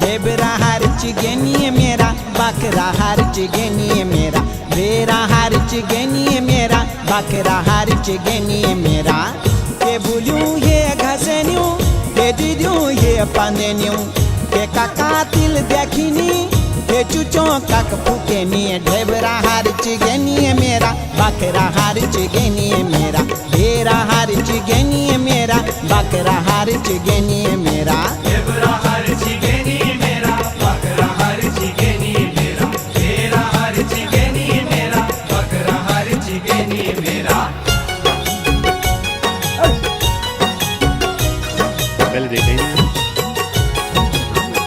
ढेबरा हरच गेनिए मेरा बकरा हरच गेनिए मेरा भेरा हरच गेनिए मेरा बकरा हरच गेनिए मेरा के बुलियूं ये घसनियूं के दीदियों ये पंदेनियूं के काका तिल देखिनी के चुचो कक फुकेनी ढेबरा हरच गेनिए मेरा बकरा हरच गेनिए मेरा भेरा हरच गेनिए मेरा बकरा हरच गेनिए